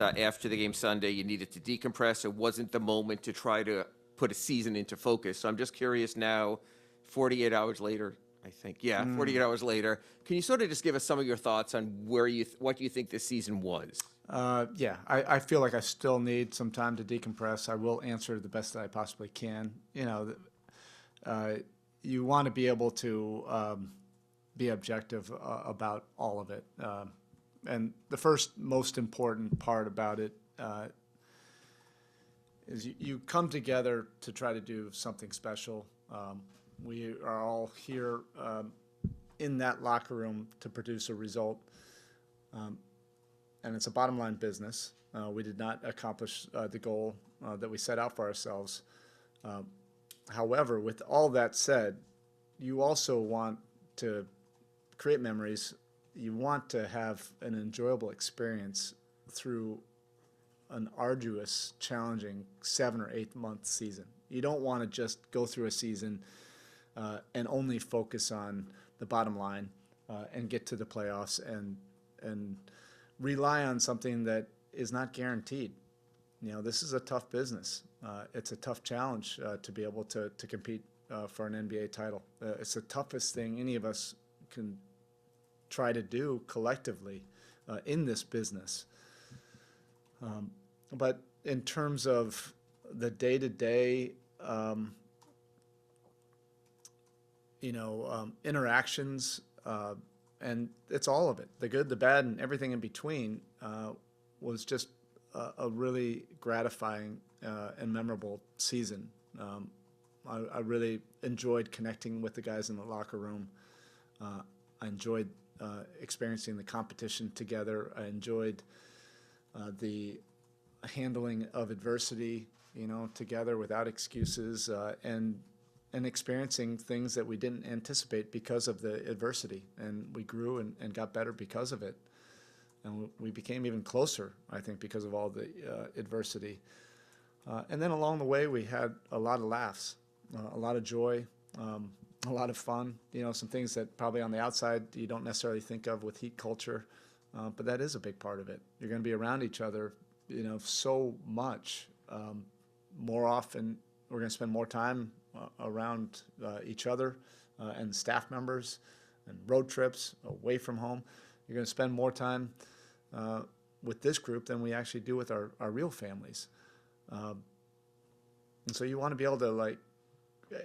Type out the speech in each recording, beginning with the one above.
after the game Sunday, you needed to decompress. It wasn't the moment to try to put a season into focus. So I'm just curious now, 48 hours later, I think. Yeah, 48 hours later. Can you sort of just give us some of your thoughts on what you think this season was? Yeah, I feel like I still need some time to decompress. I will answer the best that I possibly can. You want to be able to be objective about all of it. And the first most important part about it is you come together to try to do something special. We are all here in that locker room to produce a result. And it's a bottom line business. We did not accomplish the goal that we set out for ourselves. However, with all that said, you also want to create memories. You want to have an enjoyable experience through an arduous, challenging 7 or 8 month season. You don't want to just go through a season and only focus on the bottom line and get to the playoffs and rely on something that is not guaranteed. This is a tough business. It's a tough challenge to be able to compete for an NBA title. It's the toughest thing any of us can try to do collectively in this business. But in terms of the day-to-day, interactions, and it's all of it, the good, the bad, and everything in between, was just a really gratifying and memorable season. I really enjoyed connecting with the guys in the locker room. I enjoyed experiencing the competition together. I enjoyed the handling of adversity, together without excuses, and experiencing things that we didn't anticipate because of the adversity. And we grew and got better because of it. And we became even closer, I think, because of all the adversity. And then along the way, we had a lot of laughs, a lot of joy, a lot of fun, some things that probably on the outside you don't necessarily think of with heat culture, but that is a big part of it. You're going to be around each other, so much. More often, we're going to spend more time around each other and staff members and road trips away from home. You're going to spend more time with this group than we actually do with our real families. And so you want to be able to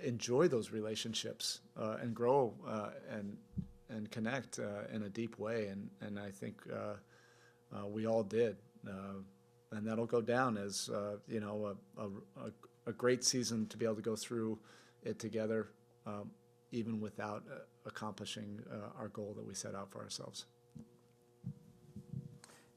enjoy those relationships and grow and connect in a deep way. And I think we all did. And that'll go down as a great season to be able to go through it together, even without accomplishing our goal that we set out for ourselves.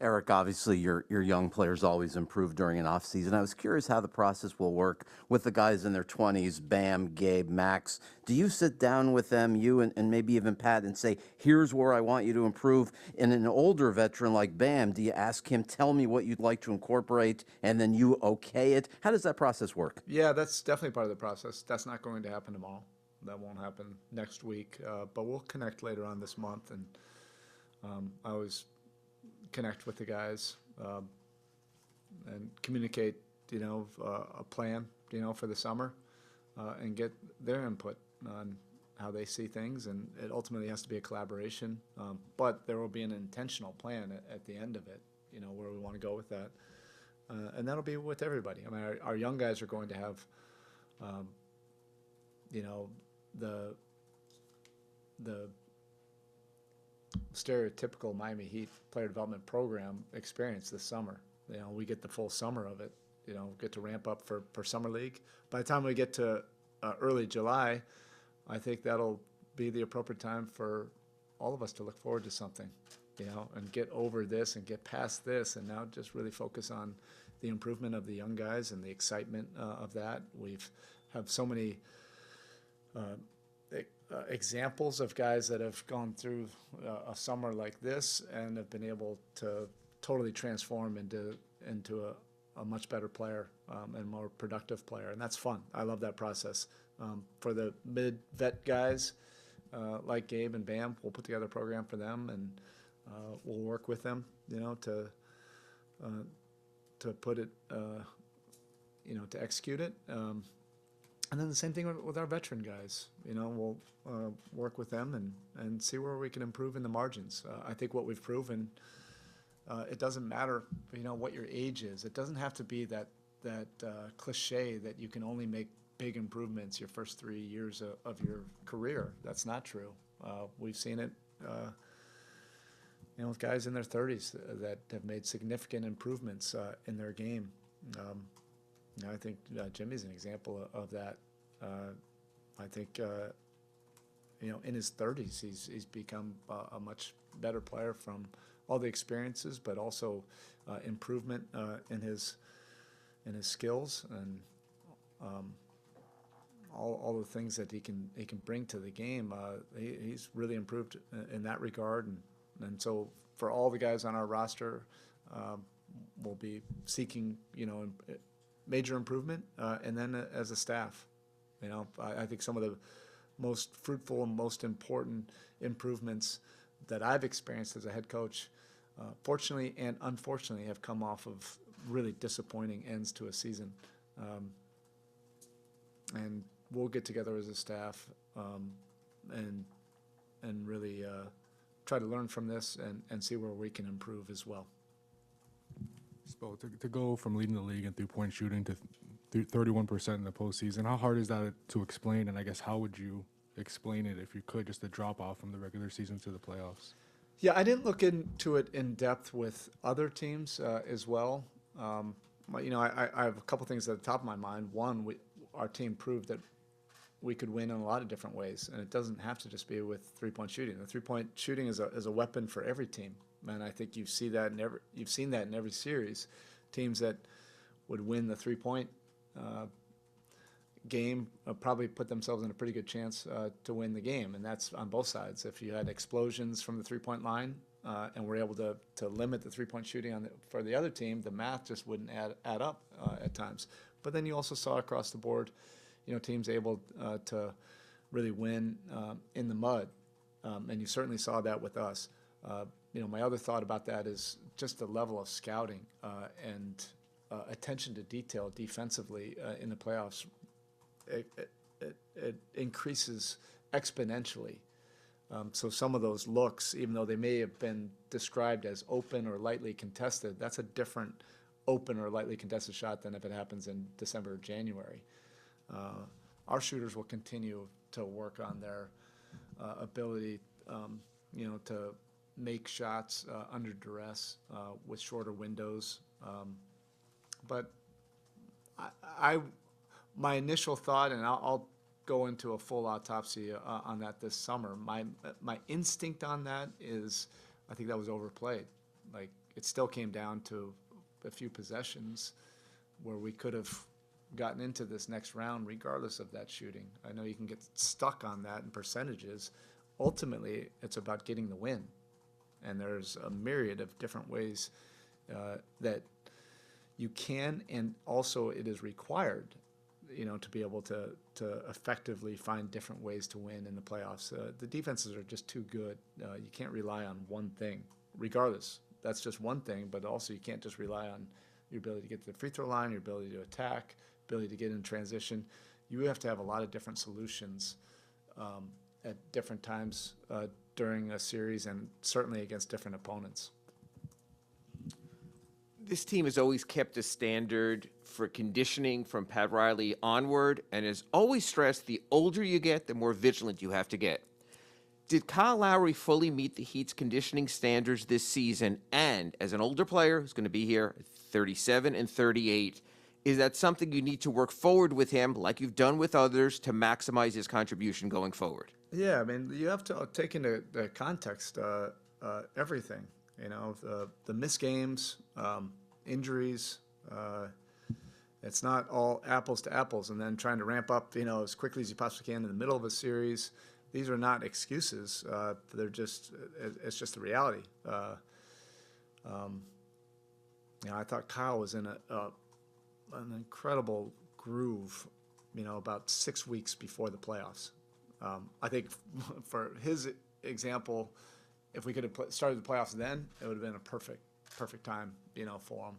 Eric, obviously your young players always improve during an off season. I was curious how the process will work with the guys in their 20s, Bam, Gabe, Max. Do you sit down with them, you and maybe even Pat, and say, here's where I want you to improve? And an older veteran like Bam, do you ask him, tell me what you'd like to incorporate, and then you okay it? How does that process work? Yeah, that's definitely part of the process. That's not going to happen tomorrow. That won't happen next week. But we'll connect later on this month. And I always connect with the guys and communicate, a plan, for the summer and get their input on how they see things. And it ultimately has to be a collaboration, but there will be an intentional plan at the end of it, where we want to go with that. And that'll be with everybody. I mean, our young guys are going to have, the stereotypical Miami Heat player development program experience this summer. We get the full summer of it, get to ramp up for Summer League. By the time we get to early July, I think that'll be the appropriate time for all of us to look forward to something, and get over this and get past this, and now just really focus on the improvement of the young guys and the excitement of that. We've have so many examples of guys that have gone through a summer like this and have been able to totally transform into a much better player and more productive player, and that's fun. I love that process. For the mid-vet guys like Gabe and Bam, we'll put together a program for them, and we'll work with them, to put it, to execute it. And then the same thing with our veteran guys. We'll work with them and see where we can improve in the margins. I think what we've proven, it doesn't matter, what your age is. It doesn't have to be that cliche that you can only make big improvements your first 3 years of your career. That's not true. We've seen it, with guys in their 30s that have made significant improvements in their game. I think Jimmy's an example of that. I think, in his 30s, he's become a much better player from all the experiences, but also improvement in his skills and all the things that he can bring to the game. He's really improved in that regard, and so for all the guys on our roster, we'll be seeking major improvement, and then as a staff, I think some of the most fruitful and most important improvements that I've experienced as a head coach, fortunately and unfortunately, have come off of really disappointing ends to a season. And we'll get together as a staff and really try to learn from this and see where we can improve as well. So to go from leading the league in three-point shooting to 31% in the postseason, how hard is that to explain? And I guess how would you explain it if you could, just the drop-off from the regular season to the playoffs? Yeah, I didn't look into it in depth with other teams as well. I have a couple things at the top of my mind. One, our team proved that we could win in a lot of different ways, and it doesn't have to just be with three-point shooting. The three-point shooting is a weapon for every team, and I think you've seen that in every series. Teams that would win the three-point game probably put themselves in a pretty good chance to win the game, and that's on both sides. If you had explosions from the three-point line and were able to limit the three-point shooting for the other team, the math just wouldn't add up at times. But then you also saw across the board, teams able to really win in the mud, and you certainly saw that with us. My other thought about that is just the level of scouting and attention to detail defensively in the playoffs. It increases exponentially. So some of those looks, even though they may have been described as open or lightly contested, that's a different open or lightly contested shot than if it happens in December or January. Our shooters will continue to work on their ability, to make shots under duress with shorter windows. But my initial thought, and I'll go into a full autopsy on that this summer. My instinct on that is, I think that was overplayed. Like, it still came down to a few possessions where we could have gotten into this next round regardless of that shooting. I know you can get stuck on that in percentages. Ultimately, it's about getting the win. And there's a myriad of different ways that you can, and also it is required, to be able to effectively find different ways to win in the playoffs. The defenses are just too good. You can't rely on one thing, regardless. That's just one thing, but also you can't just rely on your ability to get to the free throw line, your ability to attack, ability to get in transition. You have to have a lot of different solutions at different times during a series, and certainly against different opponents. This team has always kept a standard for conditioning from Pat Riley onward, and has always stressed the older you get, the more vigilant you have to get. Did Kyle Lowry fully meet the Heat's conditioning standards this season? And as an older player who's going to be here at 37 and 38, is that something you need to work forward with him, like you've done with others, to maximize his contribution going forward? Yeah, I mean, you have to take into the context everything. The missed games, injuries. It's not all apples to apples, and then trying to ramp up, as quickly as you possibly can in the middle of a series. These are not excuses. They're just, it's just the reality. I thought Kyle was in an incredible groove, about 6 weeks before the playoffs. I think for his example, if we could have started the playoffs then, it would have been a perfect time, for him.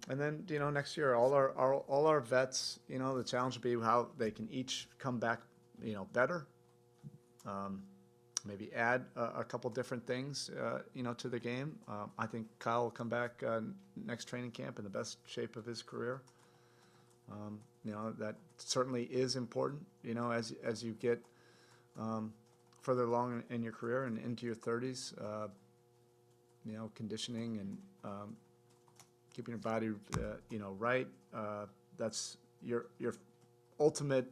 And then, next year, all our vets, the challenge will be how they can each come back, better. Maybe add a couple different things, to the game. I think Kyle will come back next training camp in the best shape of his career. That certainly is important, as you get further along in your career and into your 30s, conditioning and keeping your body, right. That's your ultimate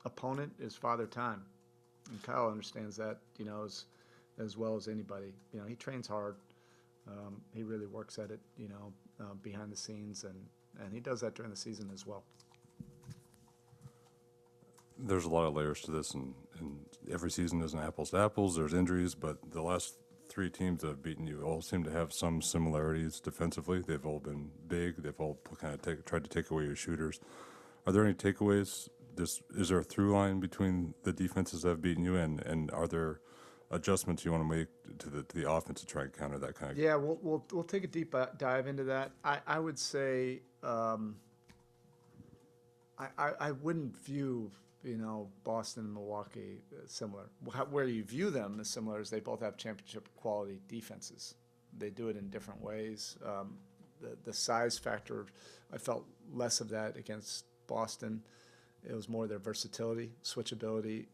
opponent is Father Time. And Kyle understands that, as well as anybody. He trains hard. He really works at it, behind the scenes, and he does that during the season as well. There's a lot of layers to this, and every season isn't apples to apples. There's injuries, but the last three teams that have beaten you all seem to have some similarities defensively. They've all been big. They've all kind of tried to take away your shooters. Are there any takeaways? Is there a through line between the defenses that have beaten you, and are there adjustments you want to make to the offense to try and counter that kind of? Yeah, we'll take a deep dive into that. I would say I wouldn't view Boston and Milwaukee similar. Where you view them as similar is they both have championship quality defenses. They do it in different ways. The size factor, I felt less of that against Boston. It was more their versatility, switchability,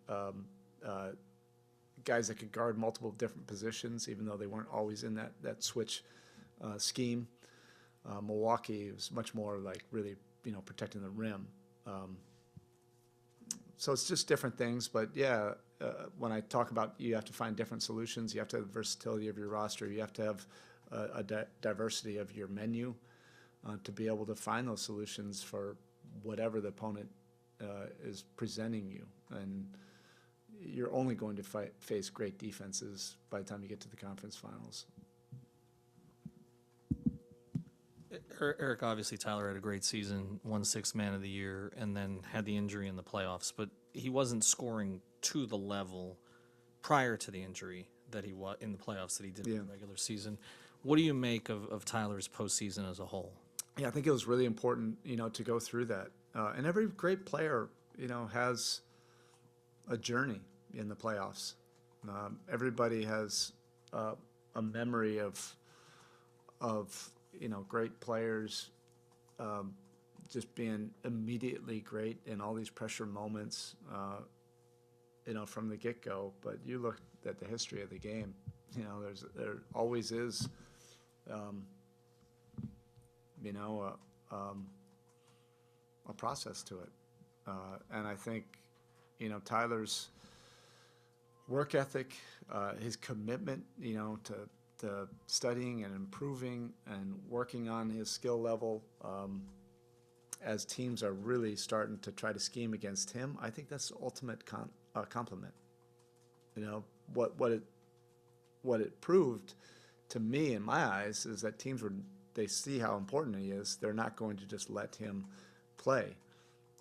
guys that could guard multiple different positions, even though they weren't always in that switch scheme. Milwaukee was much more like really, protecting the rim. So it's just different things, but yeah, when I talk about you have to find different solutions, you have to have the versatility of your roster, you have to have a diversity of your menu to be able to find those solutions for whatever the opponent is presenting you. And you're only going to face great defenses by the time you get to the conference finals. Eric, obviously Tyler had a great season, won Sixth Man of the Year, and then had the injury in the playoffs. But he wasn't scoring to the level prior to the injury that he was in the playoffs that he did in the regular season. What do you make of Tyler's postseason as a whole? Yeah, I think it was really important, to go through that. And every great player, has a journey in the playoffs. Everybody has a memory of great players just being immediately great in all these pressure moments, from the get-go. But you look at the history of the game, there always is, a process to it. And I think, Tyler's work ethic, his commitment, to studying and improving and working on his skill level as teams are really starting to try to scheme against him, I think that's the ultimate compliment. What it proved to me in my eyes is that teams they see how important he is. They're not going to just let him play.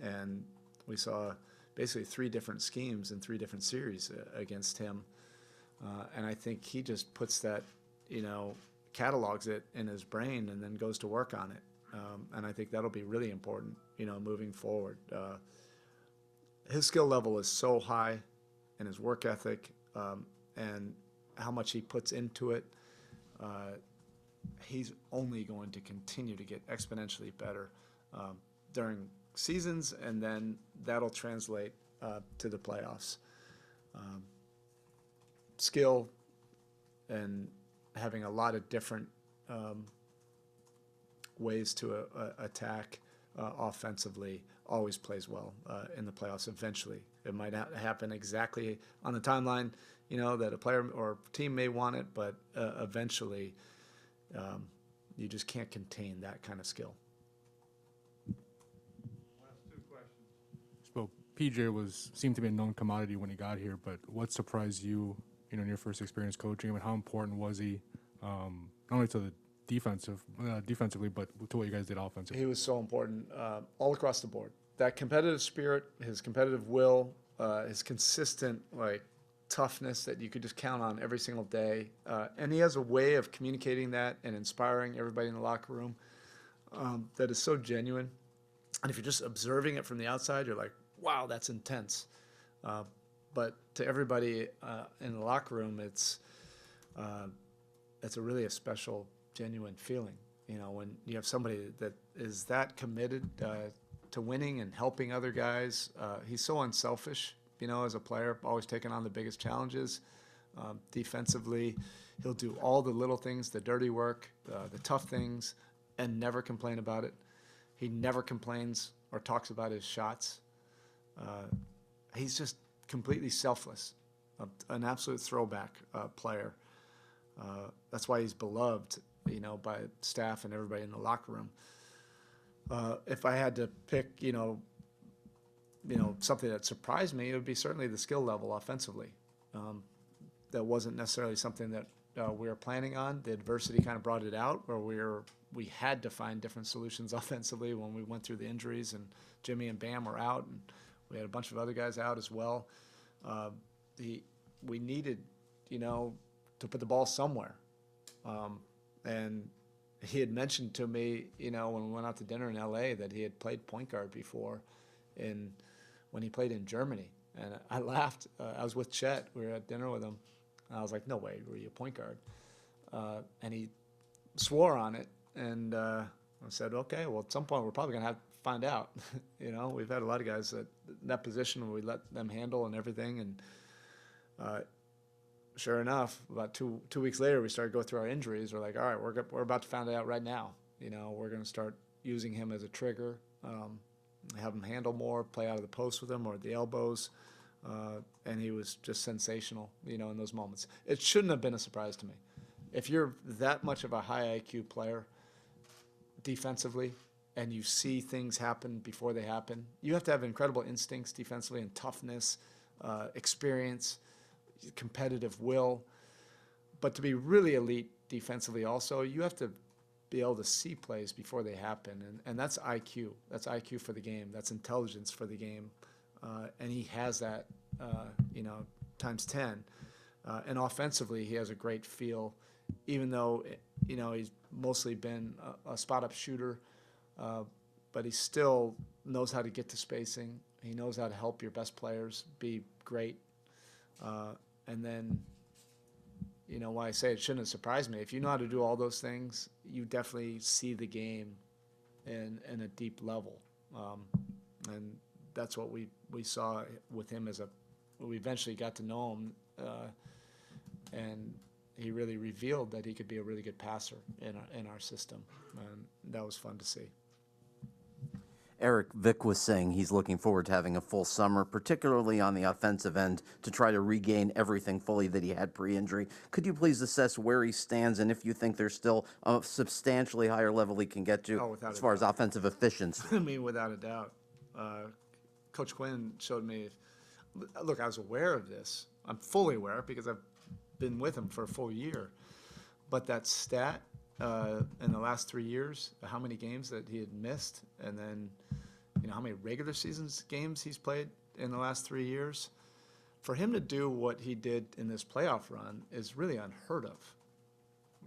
And we saw basically 3 different schemes in 3 different series against him. And I think he just puts that, catalogs it in his brain and then goes to work on it. And I think that'll be really important, moving forward. His skill level is so high, and his work ethic and how much he puts into it, he's only going to continue to get exponentially better during seasons, and then that'll translate to the playoffs. Skill and having a lot of different ways to attack offensively always plays well in the playoffs eventually. It might not happen exactly on the timeline, that a player or team may want it, but eventually you just can't contain that kind of skill. So PJ seemed to be a known commodity when he got here, but what surprised you, in your first experience coaching him, and how important was he, not only to the defensively, but to what you guys did offensively? He was so important all across the board. That competitive spirit, his competitive will, his consistent toughness that you could just count on every single day. And he has a way of communicating that and inspiring everybody in the locker room that is so genuine. And if you're just observing it from the outside, you're like, wow, that's intense. But to everybody in the locker room, it's a really a special, genuine feeling. You know, when you have somebody that is that committed to winning and helping other guys. He's so unselfish, you know, as a player, always taking on the biggest challenges. Defensively, he'll do all the little things, the dirty work, the tough things, and never complain about it. He never complains or talks about his shots. He's just completely selfless, an absolute throwback player. That's why he's beloved, you know, by staff and everybody in the locker room. If I had to pick, you know, something that surprised me, it would be certainly the skill level offensively. That wasn't necessarily something that we were planning on. The adversity kind of brought it out, where we had to find different solutions offensively when we went through the injuries, and Jimmy and Bam were out, and we had a bunch of other guys out as well. We needed, you know, to put the ball somewhere. And he had mentioned to me, you know, when we went out to dinner in L.A., that he had played point guard before when he played in Germany. And I laughed. I was with Chet. We were at dinner with him. And I was like, no way, were you a point guard? And he swore on it. And I said, okay, well, at some point we're probably going to have to find out. You know, we've had a lot of guys in that position where we let them handle and everything. And sure enough, about two weeks later, we started going through our injuries. We're like, all right, we're about to find out right now. You know, we're going to start using him as a trigger, have him handle more, play out of the post with him or the elbows. And he was just sensational, you know, in those moments. It shouldn't have been a surprise to me. If you're that much of a high IQ player defensively and you see things happen before they happen, you have to have incredible instincts defensively and toughness, experience, competitive will. But to be really elite defensively also, you have to be able to see plays before they happen. And that's IQ. That's IQ for the game. That's intelligence for the game. And he has that, you know, times 10. And offensively, he has a great feel, even though, you know, he's mostly been a spot-up shooter. But he still knows how to get to spacing. He knows how to help your best players be great. And then, you know, why I say it shouldn't have surprised me. If you know how to do all those things, you definitely see the game in a deep level. And that's what we saw with him we eventually got to know him, and he really revealed that he could be a really good passer in our system, and that was fun to see. Eric, Vic was saying he's looking forward to having a full summer, particularly on the offensive end, to try to regain everything fully that he had pre-injury. Could you please assess where he stands and if you think there's still a substantially higher level he can get to as far as offensive efficiency? I mean, without a doubt. Coach Quinn showed me, look, I was aware of this. I'm fully aware because I've been with him for a full year. But that stat in the last 3 years, how many games that he had missed, and then, you know, how many regular seasons games he's played in the last 3 years, for him to do what he did in this playoff run is really unheard of.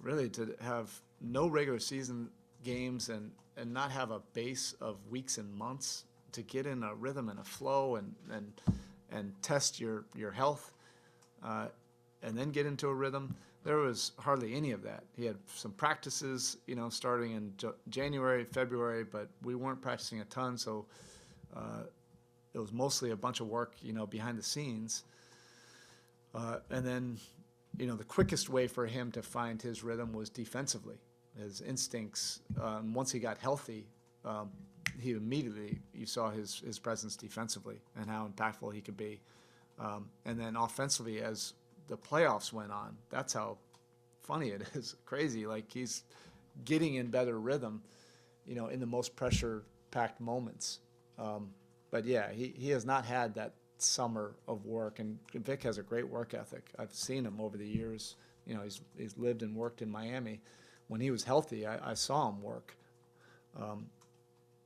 Really, to have no regular season games and not have a base of weeks and months to get in a rhythm and a flow and test your health, and then get into a rhythm. There was hardly any of that. He had some practices, you know, starting in January, February, but we weren't practicing a ton, so it was mostly a bunch of work, you know, behind the scenes. And then, you know, the quickest way for him to find his rhythm was defensively. His instincts, once he got healthy, he immediately, you saw his presence defensively and how impactful he could be. And then offensively, as the playoffs went on, that's how funny it is. Crazy. Like, he's getting in better rhythm, you know, in the most pressure-packed moments. But yeah, he has not had that summer of work, and Vic has a great work ethic. I've seen him over the years. You know, he's lived and worked in Miami. When he was healthy, I saw him work.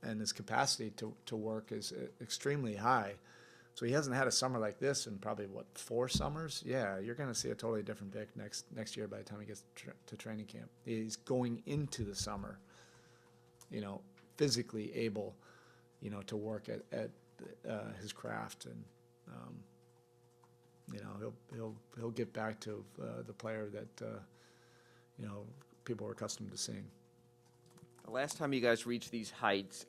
And his capacity to work is extremely high. So he hasn't had a summer like this in probably, 4 summers? Yeah, you're going to see a totally different Vic next year by the time he gets to training camp. He's going into the summer, physically able, to work at his craft, and he'll get back to the player that people are accustomed to seeing. The last time you guys reached these heights,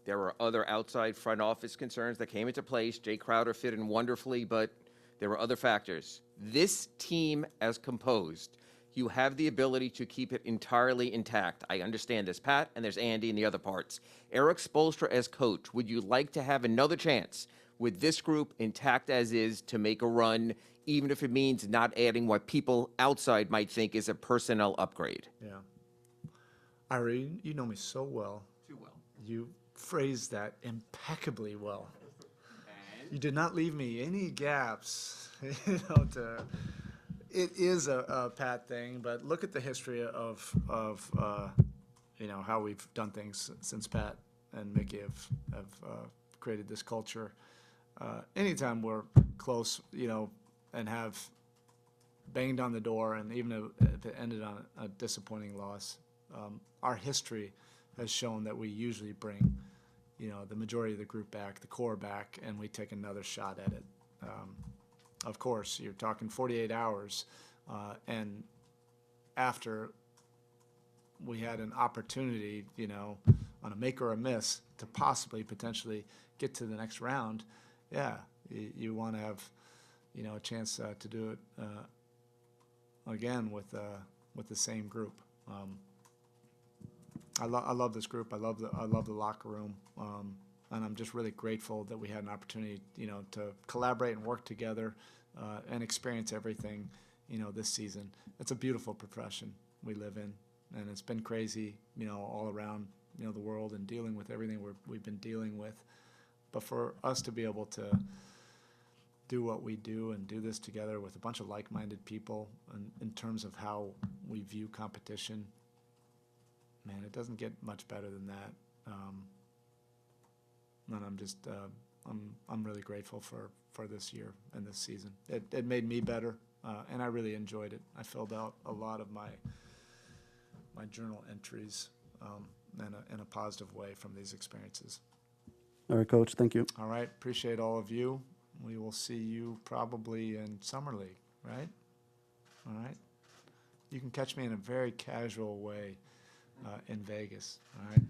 there were other outside front office concerns that came into place. Jay Crowder fit in wonderfully, but there were other factors. This team, as composed, you have the ability to keep it entirely intact. I understand there's Pat and there's Andy and the other parts. Eric Spoelstra as coach, would you like to have another chance with this group intact as is to make a run, even if it means not adding what people outside might think is a personnel upgrade? Yeah. Irene, you know me so well. Too well. You phrased that impeccably well. You did not leave me any gaps, it is a Pat thing, but look at the history of how we've done things since Pat and Mickey have created this culture. Anytime we're close, and have banged on the door, and even if it ended on a disappointing loss, our history has shown that we usually bring, the majority of the group back, the core back, and we take another shot at it. Of course, you're talking 48 hours, and after we had an opportunity, on a make or a miss to potentially get to the next round, yeah, you want to have, a chance to do it again with the same group. I love this group. I love the locker room, and I'm just really grateful that we had an opportunity, to collaborate and work together and experience everything, this season. It's a beautiful profession we live in, and it's been crazy, all around, the world, and dealing with everything we've been dealing with. But for us to be able to do what we do and do this together with a bunch of like-minded people, and in terms of how we view competition, man, it doesn't get much better than that. And I'm just, I'm really grateful for this year and this season. It made me better, and I really enjoyed it. I filled out a lot of my journal entries in a positive way from these experiences. All right, Coach, thank you. All right, appreciate all of you. We will see you probably in Summer League, right? All right. You can catch me in a very casual way in Vegas. All right.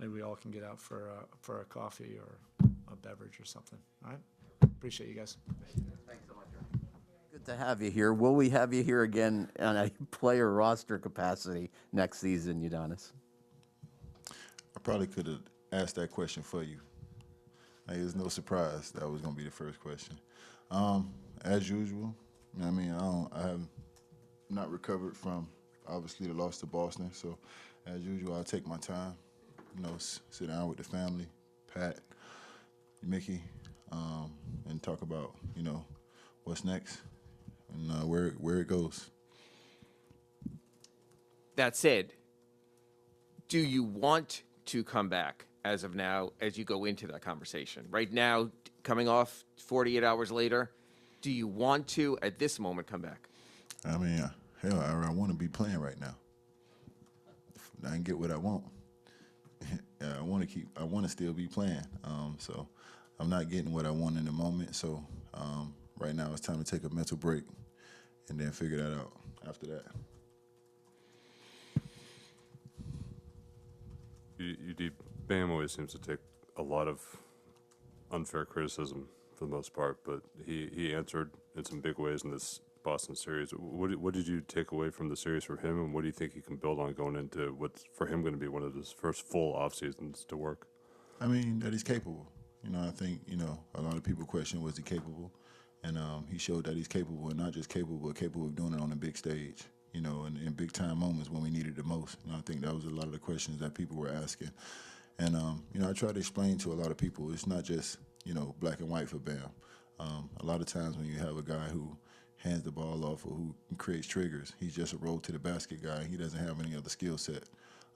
Maybe we all can get out for a coffee or a beverage or something. All right. Appreciate you guys. Thanks so much, Eric. Good to have you here. Will we have you here again on a player roster capacity next season, Udonis? I probably could have asked that question for you. Like, it's no surprise that was going to be the first question. As usual, I have not recovered from, obviously, the loss to Boston. So, as usual, I'll take my time, sit down with the family, Pat, Mickey, and talk about, what's next and where it goes. That said, do you want to come back as of now as you go into that conversation? Right now, coming off 48 hours later, do you want to, at this moment, come back? I want to be playing right now. I can get what I want. I want to still be playing. So I'm not getting what I want in the moment. So right now it's time to take a mental break and then figure that out after that. Bam always seems to take a lot of unfair criticism for the most part, but he answered in some big ways in this Boston series. What did you take away from the series from him, and what do you think he can build on going into what's for him going to be one of his first full off seasons to work? That he's capable. I think, a lot of people question, was he capable? And he showed that he's capable, and not just capable, but capable of doing it on a big stage, in big time moments when we needed it the most. And I think that was a lot of the questions that people were asking. And, I try to explain to a lot of people, it's not just, black and white for Bam. A lot of times when you have a guy who hands the ball off or who creates triggers, he's just a roll to the basket guy. He doesn't have any other skill set.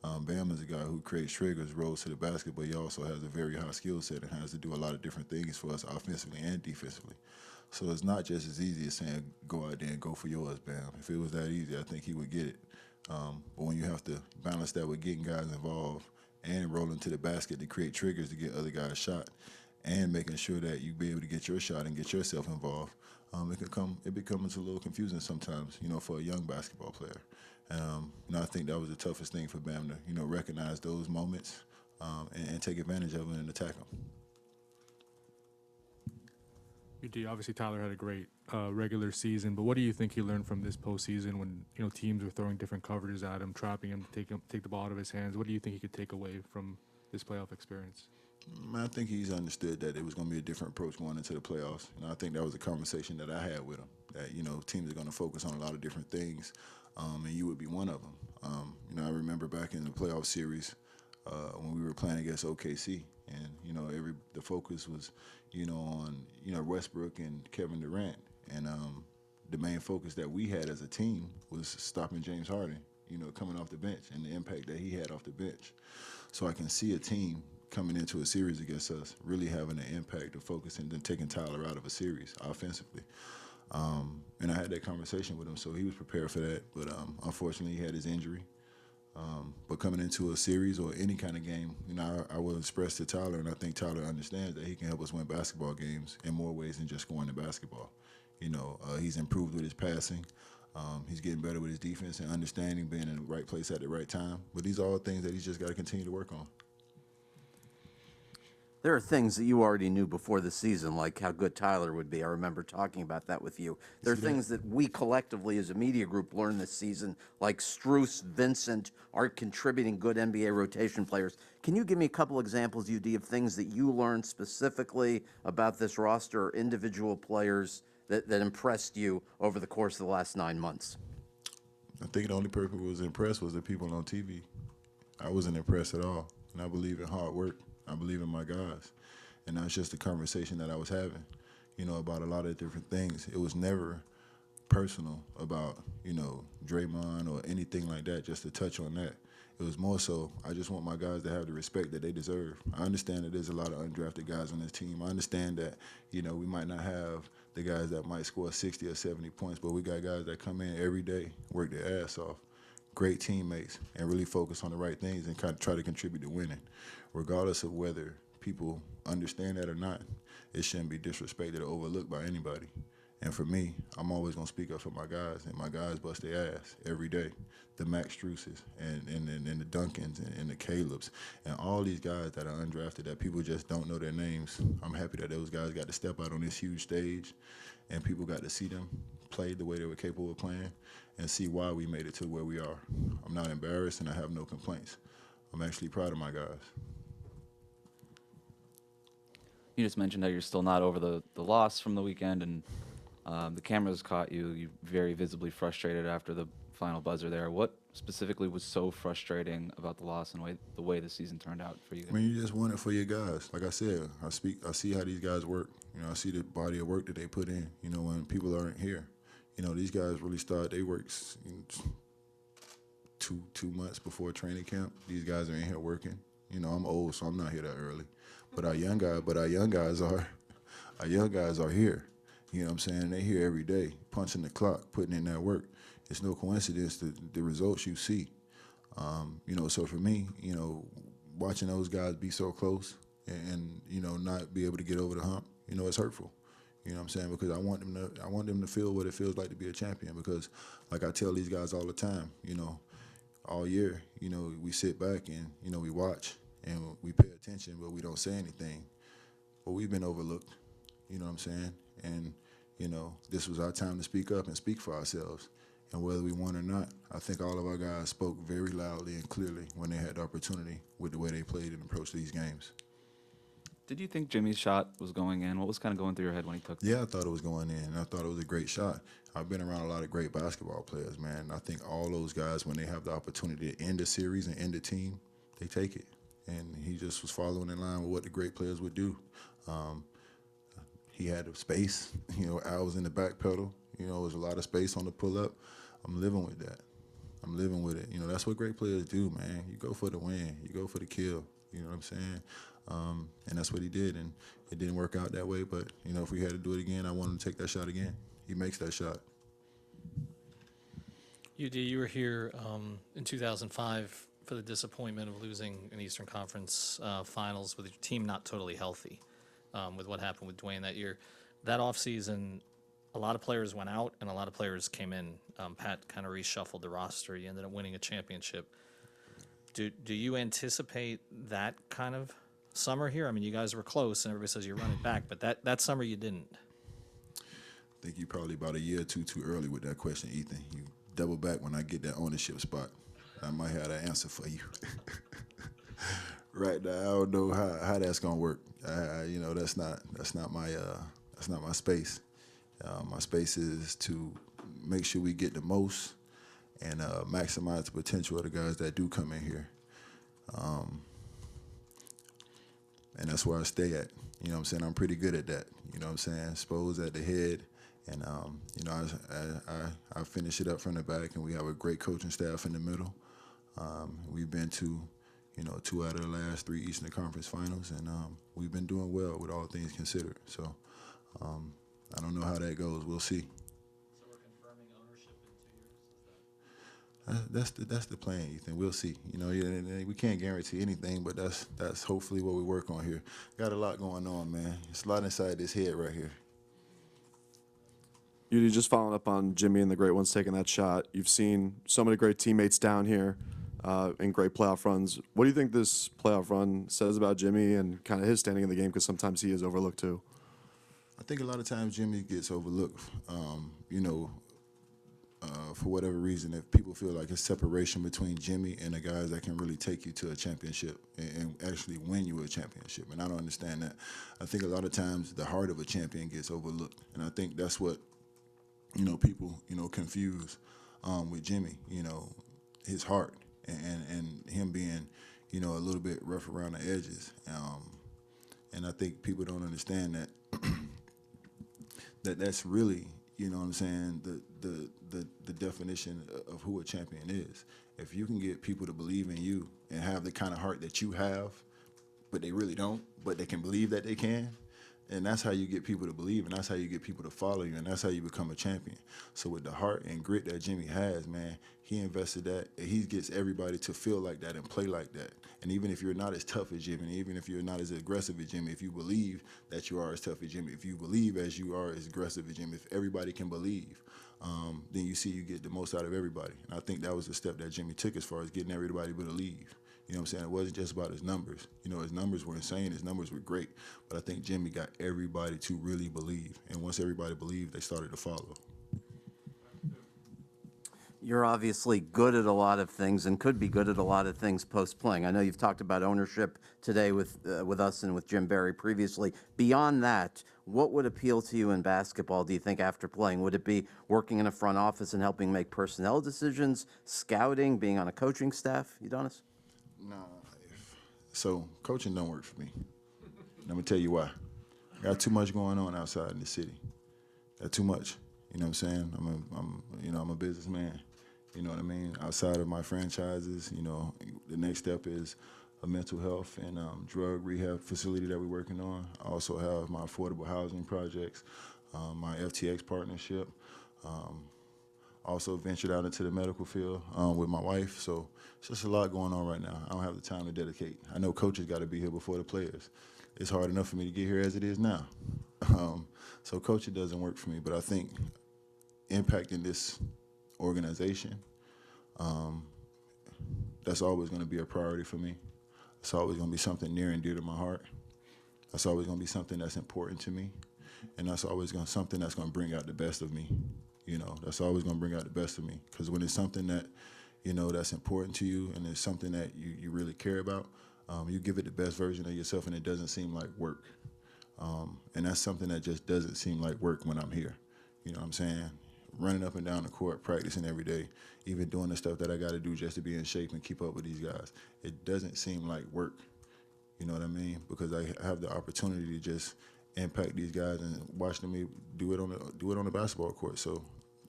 Bam is a guy who creates triggers, rolls to the basket, but he also has a very high skill set and has to do a lot of different things for us offensively and defensively. So it's not just as easy as saying, go out there and go for yours, Bam. If it was that easy, I think he would get it. But when you have to balance that with getting guys involved and rolling to the basket to create triggers to get other guys shot and making sure that you be able to get your shot and get yourself involved, it becomes a little confusing sometimes, for a young basketball player. I think that was the toughest thing for Bam to, recognize those moments and take advantage of it and attack them. Obviously, Tyler had a great regular season, but what do you think he learned from this postseason when teams were throwing different coverages at him, trapping him to take the ball out of his hands? What do you think he could take away from this playoff experience? I think he's understood that it was going to be a different approach going into the playoffs. I think that was a conversation that I had with him, that, teams are going to focus on a lot of different things, and you would be one of them. I remember back in the playoff series when we were playing against OKC, and, the focus was, on, Westbrook and Kevin Durant. And the main focus that we had as a team was stopping James Harden, coming off the bench and the impact that he had off the bench. So I can see a team coming into a series against us really having an impact of focusing and taking Tyler out of a series offensively. And I had that conversation with him, so he was prepared for that. But unfortunately, he had his injury. But coming into a series or any kind of game, I will express to Tyler, and I think Tyler understands that he can help us win basketball games in more ways than just scoring the basketball. He's improved with his passing. He's getting better with his defense and understanding, being in the right place at the right time. But these are all things that he's just got to continue to work on. There are things that you already knew before the season, like how good Tyler would be. I remember talking about that with you. There are things that we collectively as a media group learned this season, like Strus, Vincent, are contributing good NBA rotation players. Can you give me a couple examples, UD, of things that you learned specifically about this roster or individual players that impressed you over the course of the last 9 months? I think the only person who was impressed was the people on TV. I wasn't impressed at all, and I believe in hard work. I believe in my guys. And that's just the conversation that I was having, about a lot of different things. It was never personal about, Draymond or anything like that, just to touch on that. It was more so, I just want my guys to have the respect that they deserve. I understand that there's a lot of undrafted guys on this team. I understand that, we might not have the guys that might score 60 or 70 points, but we got guys that come in every day, work their ass off, great teammates, and really focus on the right things and kind of try to contribute to winning. Regardless of whether people understand that or not, it shouldn't be disrespected or overlooked by anybody. And for me, I'm always going to speak up for my guys, and my guys bust their ass every day. The Max Struses and the Duncans and the Calebs and all these guys that are undrafted that people just don't know their names. I'm happy that those guys got to step out on this huge stage and people got to see them play the way they were capable of playing and see why we made it to where we are. I'm not embarrassed and I have no complaints. I'm actually proud of my guys. You just mentioned that you're still not over the loss from the weekend, and the cameras caught you very visibly frustrated after the final buzzer there. What specifically was so frustrating about the loss and the way the season turned out for you guys? I mean, you just want it for your guys. Like I said, I see how these guys work. I see the body of work that they put in, when people aren't here. These guys really start their work two months before training camp. These guys are in here working. I'm old, so I'm not here that early. But our young guys are here. You know what I'm saying? They're here every day, punching the clock, putting in that work. It's no coincidence the results you see. So for me, watching those guys be so close and not be able to get over the hump, it's hurtful. You know what I'm saying? Because I want them to feel what it feels like to be a champion. Because like I tell these guys all the time, all year, we sit back and, we watch and we pay attention, but we don't say anything. But we've been overlooked, you know what I'm saying? And, this was our time to speak up and speak for ourselves. And whether we won or not, I think all of our guys spoke very loudly and clearly when they had the opportunity with the way they played and approached these games. Did you think Jimmy's shot was going in? What was kind of going through your head when he took it? Yeah, I thought it was going in. I thought it was a great shot. I've been around a lot of great basketball players, man. And I think all those guys, when they have the opportunity to end a series and end a team, they take it. And he just was following in line with what the great players would do. He had the space. Al was in the back pedal. There was a lot of space on the pull-up. I'm living with that. I'm living with it. You know, that's what great players do, man. You go for the win. You go for the kill. You know what I'm saying? And that's what he did, and it didn't work out that way. But, you know, if we had to do it again, I want him to take that shot again. He makes that shot. You were here in 2005 for the disappointment of losing an Eastern Conference Finals with your team not totally healthy, with what happened with Dwayne that year. That offseason, a lot of players went out and a lot of players came in. Pat kind of reshuffled the roster. You ended up winning a championship. Do you anticipate that kind of summer here? I mean, you guys were close and everybody says you run it back, but that summer you didn't. I think you're probably about a year or two too early with that question, Ethan. You double back when I get that ownership spot. I might have that answer for you. Right now, I don't know how that's gonna work. You know, that's not my space. My space is to make sure we get the most and maximize the potential of the guys that do come in here. And that's where I stay at. You know what I'm saying? I'm pretty good at that. You know what I'm saying? Spose at the head. And, you know, I finish it up from the back, and we have a great coaching staff in the middle. We've been to, you know, 2 out of the last 3 Eastern Conference Finals, and we've been doing well with all things considered. So I don't know how that goes. We'll see. So we're confirming ownership in 2 years? That's the plan, Ethan. We'll see. You know, we can't guarantee anything, but that's hopefully what we work on here. Got a lot going on, man. It's a lot inside this head right here. You just following up on Jimmy and the great ones taking that shot. You've seen so many great teammates down here in great playoff runs. What do you think this playoff run says about Jimmy and kind of his standing in the game? Because sometimes he is overlooked too. I think a lot of times Jimmy gets overlooked, you know, for whatever reason. If people feel like it's separation between Jimmy and the guys that can really take you to a championship and actually win you a championship, and I don't understand that. I think a lot of times the heart of a champion gets overlooked, and I think that's what, you know, people, you know, confuse with Jimmy, you know, his heart and him being, you know, a little bit rough around the edges. And I think people don't understand that that's really, you know what I'm saying, the definition of who a champion is. If you can get people to believe in you and have the kind of heart that you have, but they really don't, but they can believe that they can, and that's how you get people to believe, and that's how you get people to follow you, and that's how you become a champion. So with the heart and grit that Jimmy has, man, he invested that, and he gets everybody to feel like that and play like that. And even if you're not as tough as Jimmy, even if you're not as aggressive as Jimmy, if you believe that you are as tough as Jimmy, if you believe as you are as aggressive as Jimmy, if everybody can believe, then you see you get the most out of everybody. And I think that was the step that Jimmy took as far as getting everybody to believe. You know what I'm saying? It wasn't just about his numbers. You know, his numbers were insane. His numbers were great. But I think Jimmy got everybody to really believe. And once everybody believed, they started to follow. You're obviously good at a lot of things and could be good at a lot of things post-playing. I know you've talked about ownership today with us and with Jim Barry previously. Beyond that, what would appeal to you in basketball, do you think, after playing? Would it be working in a front office and helping make personnel decisions, scouting, being on a coaching staff, Udonis? Nah. So coaching don't work for me. Let me tell you why. I got too much going on outside in the city. Got too much. You know what I'm saying? I'm a businessman. You know what I mean? Outside of my franchises, you know, the next step is a mental health and drug rehab facility that we're working on. I also have my affordable housing projects, my FTX partnership. Also ventured out into the medical field with my wife. So it's just a lot going on right now. I don't have the time to dedicate. I know coaches got to be here before the players. It's hard enough for me to get here as it is now. So coaching doesn't work for me, but I think impacting this organization, that's always going to be a priority for me. It's always going to be something near and dear to my heart. That's always going to be something that's important to me. And that's always something that's going to bring out the best of me. You know, that's always going to bring out the best of me. Because when it's something that, you know, that's important to you and it's something that you really care about, you give it the best version of yourself and it doesn't seem like work. And that's something that just doesn't seem like work when I'm here. You know what I'm saying? Running up and down the court, practicing every day, even doing the stuff that I got to do just to be in shape and keep up with these guys. It doesn't seem like work. You know what I mean? Because I have the opportunity to just impact these guys and watch them do it on the basketball court. So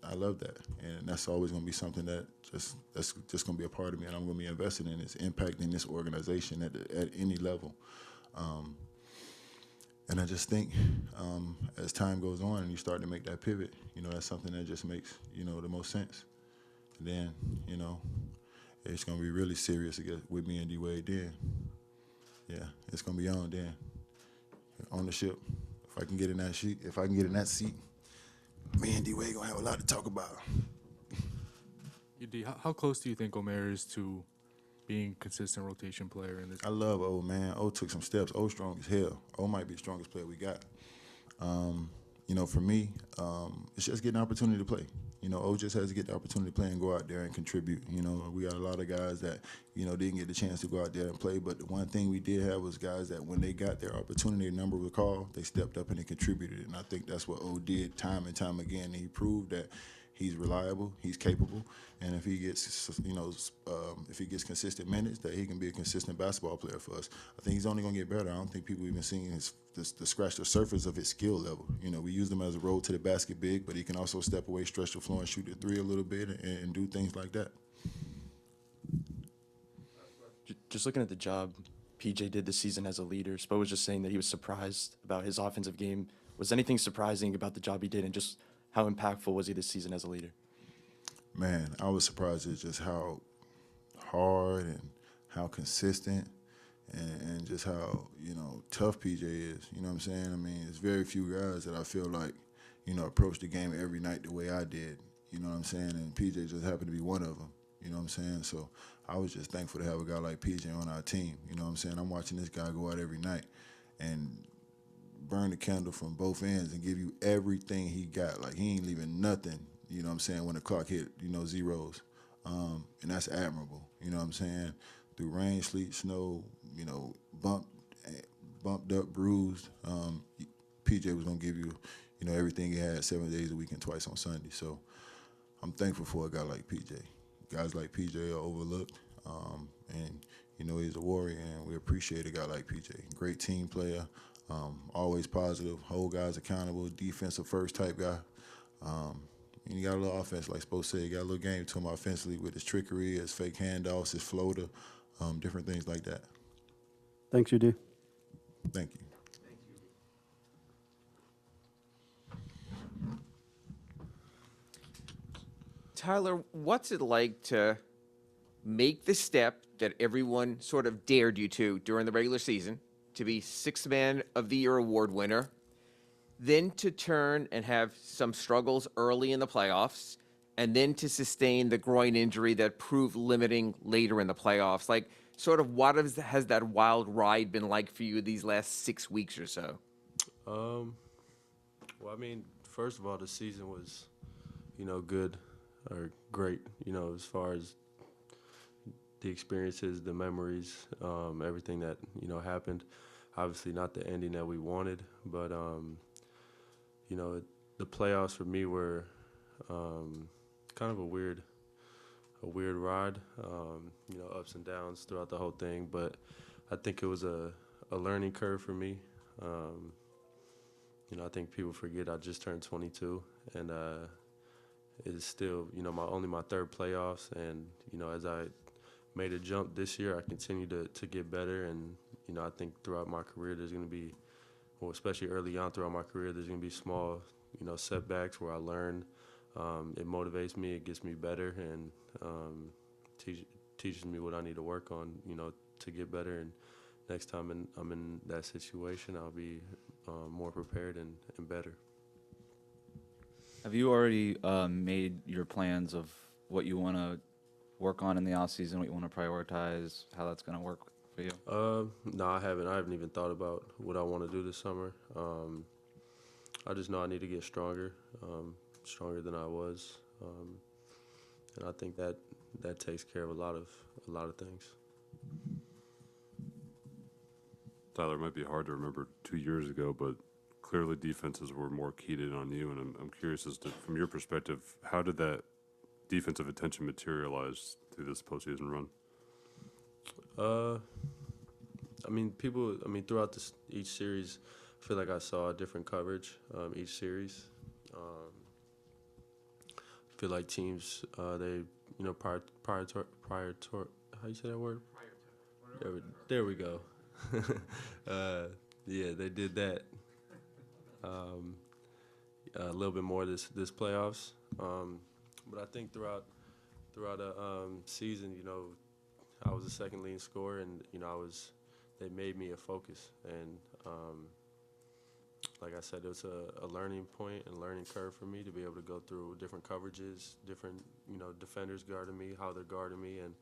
I love that, and that's always going to be something that's just going to be a part of me, and I'm going to be invested in. It's impacting this organization at any level. And I just think as time goes on and you start to make that pivot, that's something that just makes, the most sense. And then, it's going to be really serious with me and D-Wade then. Yeah, it's going to be on then. Ownership, if I can get in that seat, me and D-Wade going to have a lot to talk about. How close do you think Omer is to being consistent rotation player in this? I love O, man. O took some steps. O strong as hell. O might be the strongest player we got. For me, it's just getting an opportunity to play. O just has to get the opportunity to play and go out there and contribute. We got a lot of guys that, didn't get the chance to go out there and play. But the one thing we did have was guys that when they got their opportunity, number was called, they stepped up and they contributed. And I think that's what O did time and time again. And he proved that he's reliable, he's capable, and if he gets, if he gets consistent minutes, that he can be a consistent basketball player for us. I think he's only going to get better. I don't think people even seen the scratch the surface of his skill level. We use him as a road to the basket big, but he can also step away, stretch the floor, and shoot the three a little bit, and do things like that. Just looking at the job PJ did this season as a leader, Spo was just saying that he was surprised about his offensive game. Was anything surprising about the job he did, and just how impactful was he this season as a leader? Man, I was surprised at just how hard and how consistent and just how, tough PJ is. You know what I'm saying? I mean, there's very few guys that I feel like, approach the game every night the way I did. You know what I'm saying? And PJ just happened to be one of them. You know what I'm saying? So I was just thankful to have a guy like PJ on our team. You know what I'm saying? I'm watching this guy go out every night and burn the candle from both ends and give you everything he got. Like, he ain't leaving nothing, you know what I'm saying, when the clock hit, zeros. And that's admirable, you know what I'm saying? Through rain, sleet, snow, bumped up, bruised, PJ was going to give you, everything he had 7 days a week and twice on Sunday. So I'm thankful for a guy like PJ. Guys like PJ are overlooked, and, he's a warrior, and we appreciate a guy like PJ. Great team player. Always positive, hold guys accountable, defensive first type guy. And you got a little offense, like Spo said, you got a little game to him offensively with his trickery, his fake handoffs, his floater, different things like that. Thanks, UD. Thank you. Tyler, what's it like to make the step that everyone sort of dared you to during the regular season, to be Sixth Man of the Year award winner, then to turn and have some struggles early in the playoffs, and then to sustain the groin injury that proved limiting later in the playoffs? Like, sort of what has that wild ride been like for you these last 6 weeks or so? Well, I mean, first of all, the season was, good or great, as far as the experiences, the memories, everything that, happened. Obviously not the ending that we wanted, but, the playoffs for me were kind of a weird ride, ups and downs throughout the whole thing. But I think it was a learning curve for me. I think people forget I just turned 22, and it is still, only my third playoffs. And, as I made a jump this year, I continue to get better. And, I think throughout my career there's going to be, well, especially early on throughout my career, there's going to be small, setbacks where I learn. It motivates me, it gets me better, and teaches me what I need to work on, to get better. And next time I'm in that situation, I'll be more prepared and better. Have you already made your plans of what you want to work on in the off season, what you want to prioritize, how that's going to work for you? No, I haven't. I haven't even thought about what I want to do this summer. I just know I need to get stronger, stronger than I was, and I think that takes care of a lot of things. Tyler, it might be hard to remember 2 years ago, but clearly defenses were more keyed in on you, and I'm curious as to, from your perspective, how did that defensive attention materialize through this postseason run? Throughout each series, I feel like I saw a different coverage each series. feel like teams they prior how you say that word? There we go. Yeah, they did that a little bit more this playoffs. But I think throughout the season, I was the second leading scorer, and they made me a focus. And like I said, it was a learning point and learning curve for me to be able to go through different coverages, different defenders guarding me, how they're guarding me, and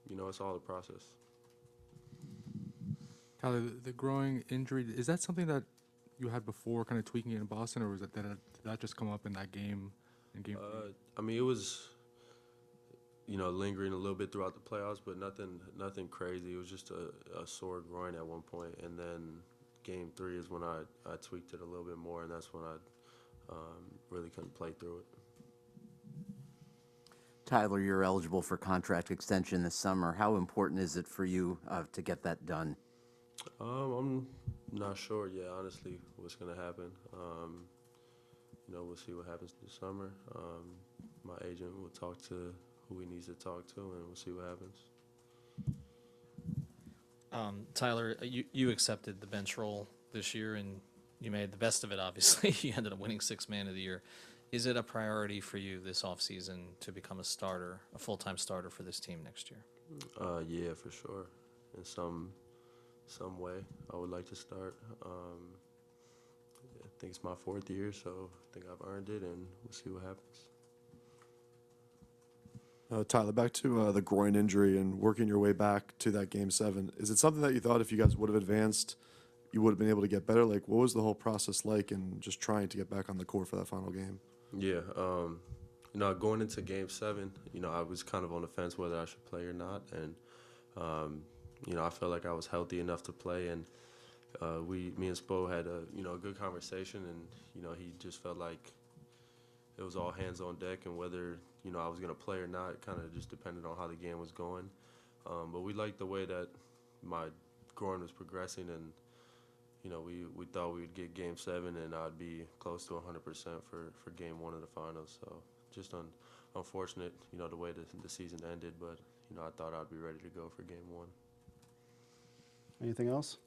it's all a process. Tyler, the growing injury, is that something that you had before, kind of tweaking it in Boston, or was it did that just come up in that game? I mean, it was, lingering a little bit throughout the playoffs, but nothing crazy. It was just a sore groin at one point, and then Game 3 is when I tweaked it a little bit more, and that's when I really couldn't play through it. Tyler, you're eligible for contract extension this summer. How important is it for you to get that done? I'm not sure yet, honestly, what's going to happen. We'll see what happens this summer. My agent will talk to who he needs to talk to, and we'll see what happens. Tyler, you accepted the bench role this year, and you made the best of it, obviously. You ended up winning Sixth Man of the Year. Is it a priority for you this offseason to become a full-time starter for this team next year? Yeah, for sure. In some way, I would like to start. I think it's my 4th year, so I think I've earned it, and we'll see what happens. Tyler, back to the groin injury and working your way back to that Game 7. Is it something that you thought if you guys would have advanced, you would have been able to get better? Like, what was the whole process like in just trying to get back on the court for that final game? Yeah, going into Game 7, I was kind of on the fence whether I should play or not, and I felt like I was healthy enough to play, and me and Spo had a good conversation, and he just felt like it was all hands on deck, and whether I was gonna play or not, it kind of just depended on how the game was going. But we liked the way that my groin was progressing, and we thought we would get Game 7, and I'd be close to 100% for Game 1 of the finals. So just unfortunate, the way the season ended, but I thought I'd be ready to go for Game 1. Anything else?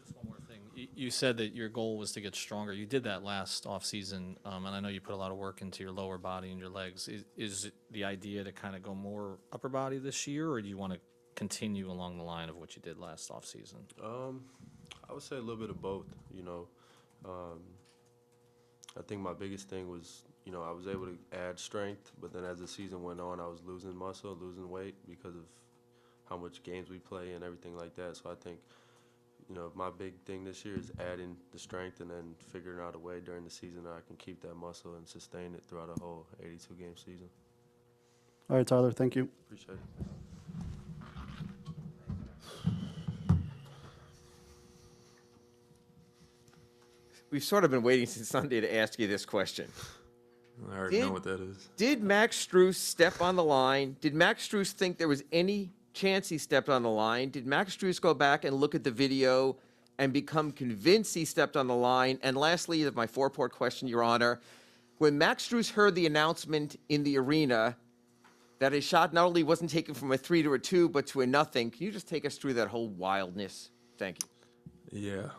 Just one more thing. You said that your goal was to get stronger. You did that last offseason, and I know you put a lot of work into your lower body and your legs. Is it the idea to kind of go more upper body this year, or do you want to continue along the line of what you did last offseason? I would say a little bit of both. I think my biggest thing was, I was able to add strength, but then as the season went on, I was losing muscle, losing weight because of how much games we play and everything like that. So I think, my big thing this year is adding the strength and then figuring out a way during the season that I can keep that muscle and sustain it throughout a whole 82-game season. All right, Tyler, thank you. Appreciate it. We've sort of been waiting since Sunday to ask you this question. I already know what that is. Did Max Strus step on the line? Did Max Strus think there was any chance he stepped on the line? Did Max Strus go back and look at the video and become convinced he stepped on the line? And lastly, my 4-part question, Your Honor, when Max Strus heard the announcement in the arena that his shot not only wasn't taken from a 3 to a 2, but to a nothing, can you just take us through that whole wildness? Thank you. Yeah.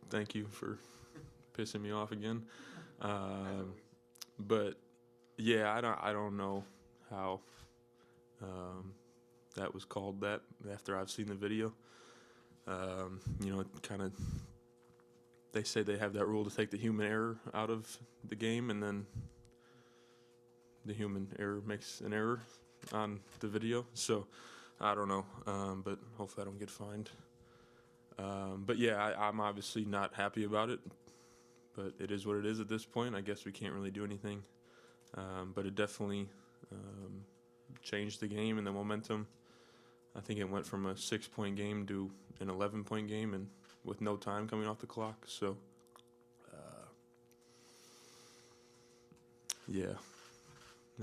Thank you for pissing me off again. But yeah, I don't know how that was called that after I've seen the video. Kind of, they say they have that rule to take the human error out of the game, and then the human error makes an error on the video. So I don't know, but hopefully I don't get fined. But yeah, I'm obviously not happy about it, but it is what it is at this point. I guess we can't really do anything. But it definitely changed the game and the momentum. I think it went from a 6-point game to an 11-point game, and with no time coming off the clock. So, yeah,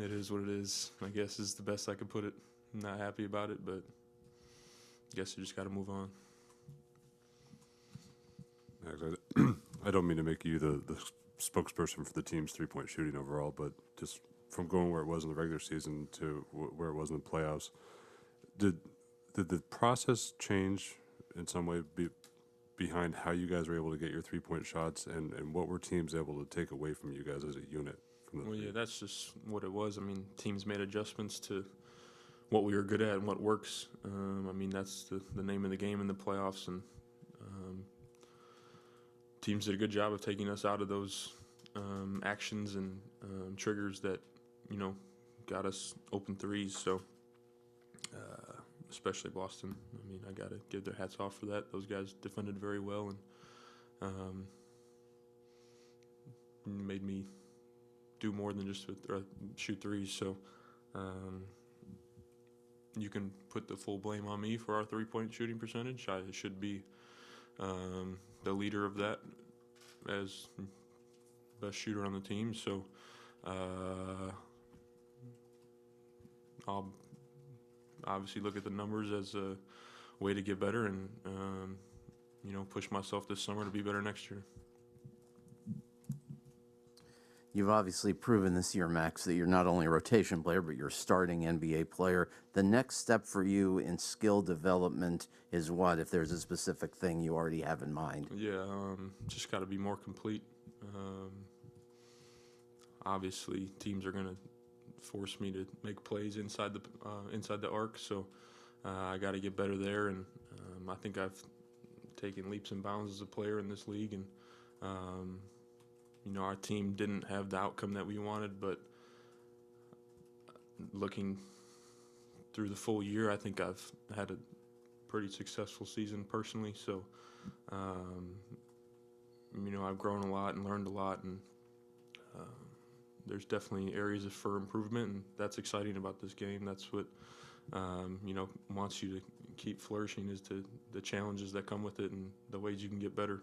it is what it is, I guess, is the best I could put it. I'm not happy about it, but I guess you just got to move on. I don't mean to make you the spokesperson for the team's three-point shooting overall, but just from going where it was in the regular season to where it was in the playoffs, did the process change in some way behind how you guys were able to get your three-point shots, and what were teams able to take away from you guys as a unit? Well, yeah, that's just what it was. I mean, teams made adjustments to what we were good at and what works. I mean, that's the name of the game in the playoffs, and teams did a good job of taking us out of those actions and triggers that, got us open threes. So, especially Boston. I mean, I got to give their hats off for that. Those guys defended very well and made me do more than just shoot threes. So, you can put the full blame on me for our three-point shooting percentage. I should be the leader of that as best shooter on the team. So I'll obviously look at the numbers as a way to get better and, push myself this summer to be better next year. You've obviously proven this year, Max, that you're not only a rotation player, but you're a starting NBA player. The next step for you in skill development is what, if there's a specific thing you already have in mind? Yeah, just got to be more complete. Obviously, teams are going to force me to make plays inside the arc, so I got to get better there. And I think I've taken leaps and bounds as a player in this league, and our team didn't have the outcome that we wanted, but looking through the full year, I think I've had a pretty successful season personally. So, I've grown a lot and learned a lot, and there's definitely areas for improvement, and that's exciting about this game. That's what, wants you to keep flourishing, is the challenges that come with it and the ways you can get better.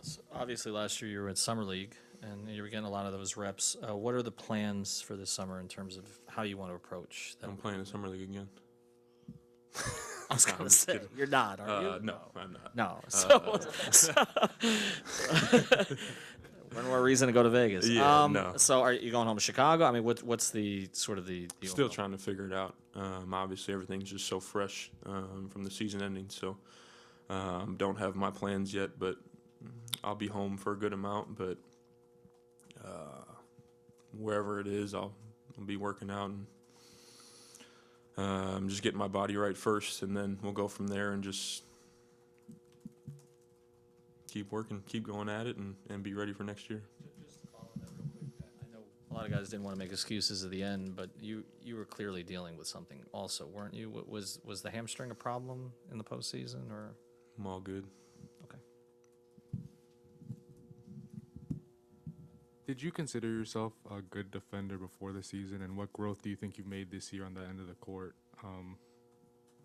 So obviously, last year you were in Summer League, and you were getting a lot of those reps. What are the plans for this summer in terms of how you want to approach them? I'm playing in Summer League again. I was going to say, you're not, are you? No, I'm not. No. One more reason to go to Vegas. Yeah, no. So are you going home to Chicago? I mean, what's the sort of the Still trying to figure it out. Obviously, everything's just so fresh from the season ending, so don't have my plans yet, but I'll be home for a good amount. But wherever it is, I'll be working out and just getting my body right first, and then we'll go from there and just keep working, keep going at it, and be ready for next year. Just following that real quick, I know a lot of guys didn't want to make excuses at the end, but you were clearly dealing with something also, weren't you? Was the hamstring a problem in the postseason, or? I'm all good. Okay. Did you consider yourself a good defender before the season, and what growth do you think you've made this year on the end of the court? How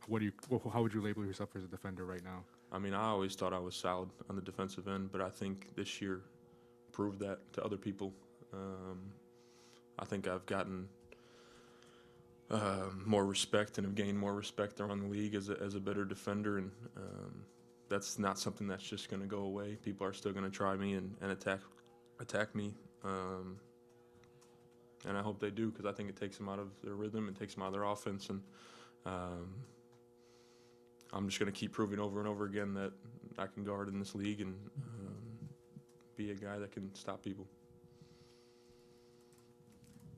would you label yourself as a defender right now? I mean, I always thought I was solid on the defensive end, but I think this year proved that to other people. I think I've gotten more respect and have gained more respect around the league as a better defender, and that's not something that's just going to go away. People are still going to try me and attack me, and I hope they do, because I think it takes them out of their rhythm, it takes them out of their offense, and I'm just going to keep proving over and over again that I can guard in this league and be a guy that can stop people.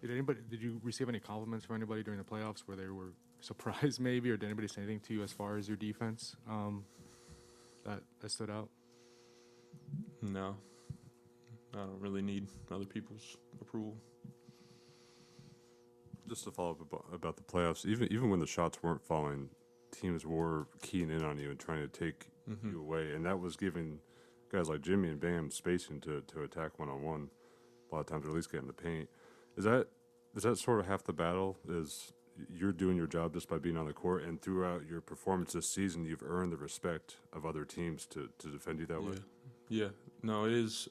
Did you receive any compliments from anybody during the playoffs where they were surprised maybe, or did anybody say anything to you as far as your defense that stood out? No. I don't really need other people's approval. Just to follow up about the playoffs, even when the shots weren't falling, teams were keying in on you and trying to take you away, and that was giving guys like Jimmy and Bam spacing to attack one-on-one a lot of times, or at least get in the paint. Is that sort of half the battle, is you're doing your job just by being on the court, and throughout your performance this season, you've earned the respect of other teams to defend you that way? Yeah. No, it is.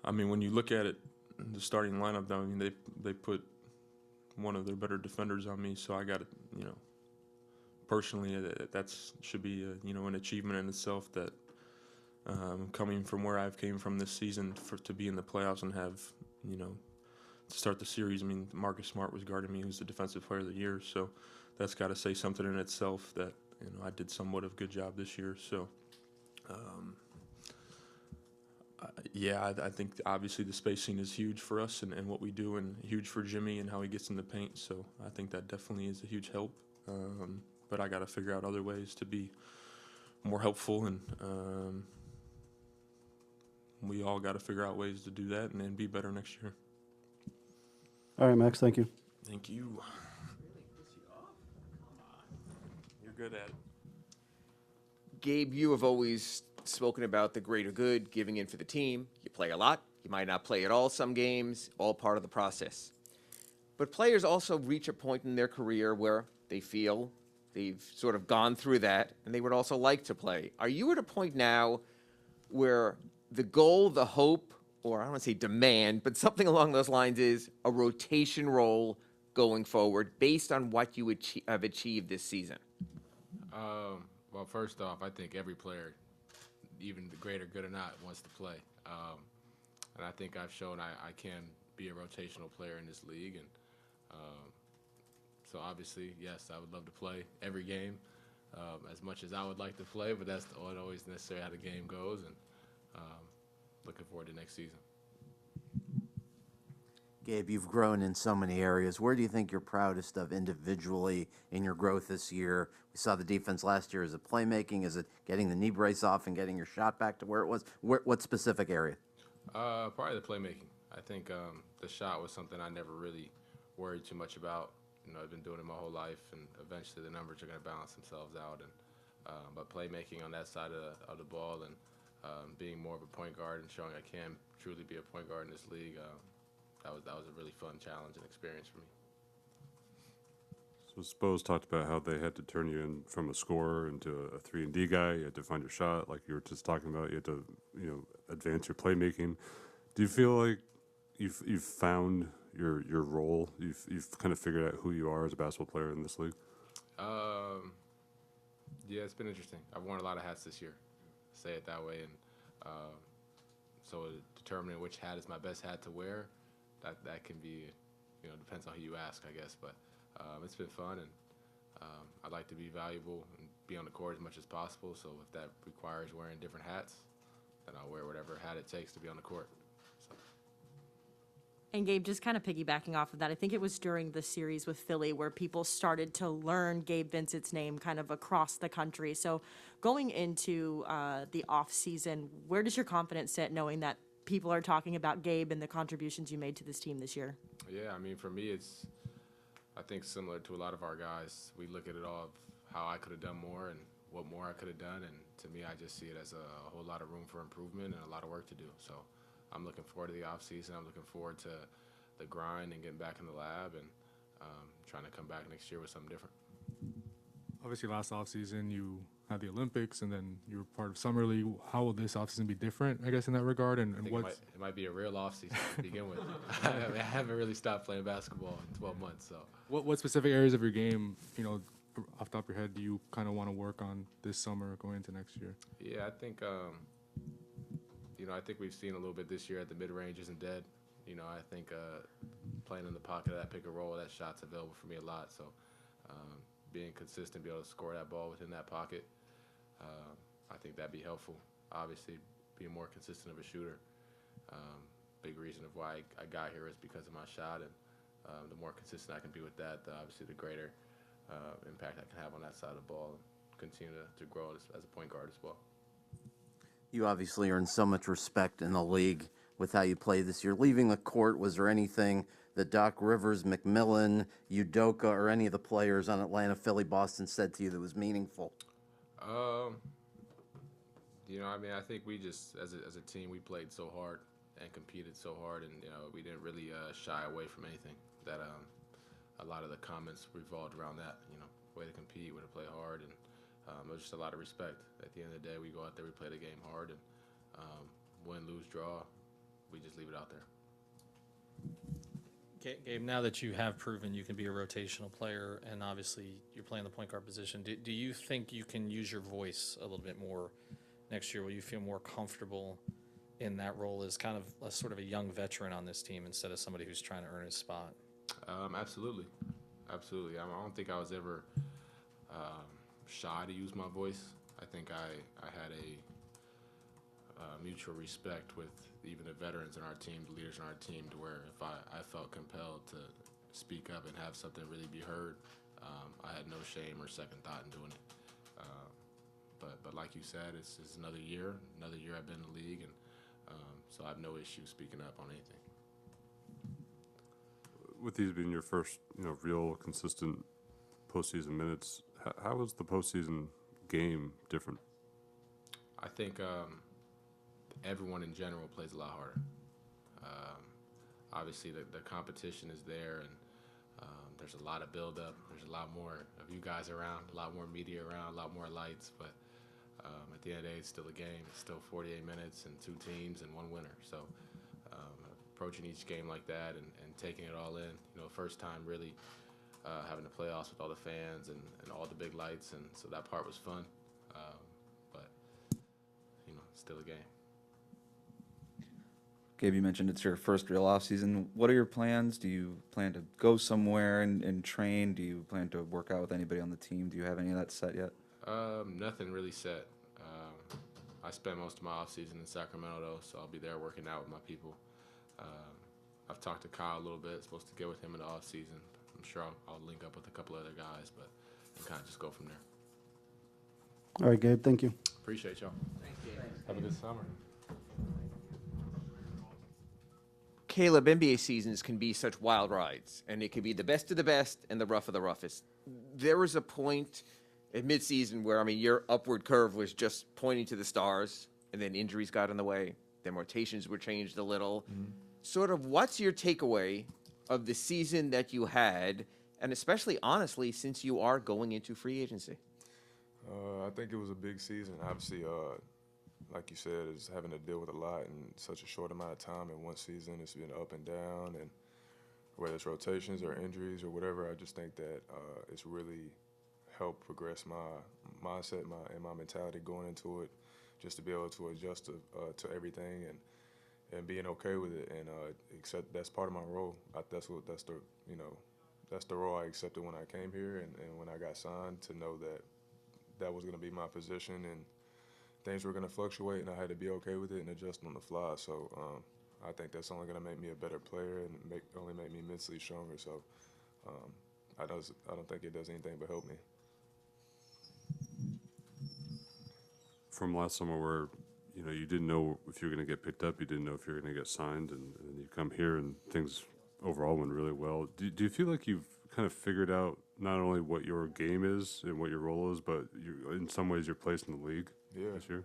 I mean, when you look at it, the starting lineup, I mean, they put one of their better defenders on me, so I got to, personally, that's should be an achievement in itself. That coming from where I've came from this season to be in the playoffs and have to start the series. I mean, Marcus Smart was guarding me, who's the defensive player of the year. So that's got to say something in itself that I did somewhat of a good job this year. So. I think obviously the spacing is huge for us and what we do, and huge for Jimmy and how he gets in the paint. So I think that definitely is a huge help. But I got to figure out other ways to be more helpful, and we all got to figure out ways to do that and then be better next year. All right, Max, thank you. Thank you. You're good at it. Gabe, you have always spoken about the greater good, giving in for the team. You play a lot. You might not play at all some games, all part of the process. But players also reach a point in their career where they feel they've sort of gone through that, and they would also like to play. Are you at a point now where the goal, the hope, or I don't want to say demand, but something along those lines is a rotation role going forward based on what you have achieved this season? Well, first off, I think every player, even the greater good or not, wants to play. And I think I've shown I can be a rotational player in this league. And so obviously, yes, I would love to play every game as much as I would like to play, but that's not always necessarily how the game goes. And looking forward to next season. Gabe, you've grown in so many areas. Where do you think you're proudest of individually in your growth this year? We saw the defense last year. Is it playmaking? Is it getting the knee brace off and getting your shot back to where it was? What specific area? Probably the playmaking. I think the shot was something I never really worried too much about. I've been doing it my whole life, and eventually the numbers are going to balance themselves out. And but playmaking on that side of the ball, and being more of a point guard and showing I can truly be a point guard in this league. That was a really fun challenge and experience for me. So Spo's talked about how they had to turn you in from a scorer into a 3-and-D guy. You had to find your shot, like you were just talking about. You had to, advance your playmaking. Do you feel like you've found your role? You've kind of figured out who you are as a basketball player in this league? Yeah, it's been interesting. I've worn a lot of hats this year, say it that way, and so determining which hat is my best hat to wear. That can be, depends on who you ask, I guess. But it's been fun, and I'd like to be valuable and be on the court as much as possible. So if that requires wearing different hats, then I'll wear whatever hat it takes to be on the court. So. And Gabe, just kind of piggybacking off of that, I think it was during the series with Philly where people started to learn Gabe Vincent's name kind of across the country. So going into the off season, where does your confidence sit knowing that people are talking about Gabe and the contributions you made to this team this year? Yeah, I mean, for me, it's, I think, similar to a lot of our guys. We look at it all of how I could have done more and what more I could have done. And to me, I just see it as a whole lot of room for improvement and a lot of work to do. So I'm looking forward to the offseason. I'm looking forward to the grind and getting back in the lab and trying to come back next year with something different. Obviously, last offseason, you had the Olympics, and then you were part of Summer League. How will this offseason be different, I guess, in that regard? And It might be a real offseason to begin with. I haven't really stopped playing basketball in 12 months. So, what specific areas of your game, off the top of your head, do you kind of want to work on this summer going into next year? Yeah, I think, I think we've seen a little bit this year at the mid-range isn't dead. I think playing in the pocket of that pick and roll, that shot's available for me a lot. So, being consistent, be able to score that ball within that pocket, I think that'd be helpful. Obviously, being more consistent of a shooter. Big reason of why I got here is because of my shot, and the more consistent I can be with that, obviously the greater impact I can have on that side of the ball and continue to grow as a point guard as well. You obviously earned so much respect in the league with how you played this year. Leaving the court, was there anything that Doc Rivers, McMillan, Udoka, or any of the players on Atlanta, Philly, Boston said to you that was meaningful? I think we just, as a team, we played so hard and competed so hard, and we didn't really shy away from anything. That a lot of the comments revolved around that. Way to compete, way to play hard, and it was just a lot of respect. At the end of the day, we go out there, we play the game hard, and win, lose, draw, we just leave it out there. Gabe, now that you have proven you can be a rotational player, and obviously you're playing the point guard position, do you think you can use your voice a little bit more next year? Will you feel more comfortable in that role as kind of a sort of a young veteran on this team instead of somebody who's trying to earn his spot? Absolutely. Absolutely. I don't think I was ever shy to use my voice. I think I had a mutual respect with even the veterans in our team, the leaders in our team, to where if I felt compelled to speak up and have something really be heard, I had no shame or second thought in doing it. But like you said, it's another year I've been in the league, and so I have no issue speaking up on anything. With these being your first, real consistent postseason minutes, how was the postseason game different? I think everyone in general plays a lot harder. Obviously, the competition is there, and there's a lot of buildup. There's a lot more of you guys around, a lot more media around, a lot more lights. But at the end of the day, it's still a game. It's still 48 minutes and 2 teams and 1 winner. So approaching each game like that and taking it all in, first time really having the playoffs with all the fans and all the big lights. And so that part was fun. But, still a game. Gabe, you mentioned it's your first real off season. What are your plans? Do you plan to go somewhere and train? Do you plan to work out with anybody on the team? Do you have any of that set yet? Nothing really set. I spent most of my off season in Sacramento, though, so I'll be there working out with my people. I've talked to Kyle a little bit. Supposed to get with him in the off season. I'm sure I'll link up with a couple other guys, but and kind of just go from there. All right, Gabe, thank you. Appreciate y'all. Have a good summer. Caleb, NBA seasons can be such wild rides, and it can be the best of the best and the rough of the roughest. There was a point at midseason where, your upward curve was just pointing to the stars, and then injuries got in the way. Then rotations were changed a little. Sort of, what's your takeaway of the season that you had, and especially, honestly, since you are going into free agency? I think it was a big season. Obviously, like you said, is having to deal with a lot in such a short amount of time in one season. It's been up and down, and whether it's rotations or injuries or whatever, I just think that it's really helped progress my mindset and my mentality going into it, just to be able to adjust to everything and being okay with it, and accept that's part of my role. That's the role I accepted when I came here and when I got signed, to know that was going to be my position, and things were going to fluctuate, and I had to be okay with it and adjust on the fly. So I think that's only going to make me a better player and only make me mentally stronger. So I don't think it does anything but help me. From last summer where, you didn't know if you were going to get picked up, you didn't know if you were going to get signed, and you come here and things overall went really well. Do you feel like you've kind of figured out not only what your game is and what your role is, but in some ways your place in the league this year?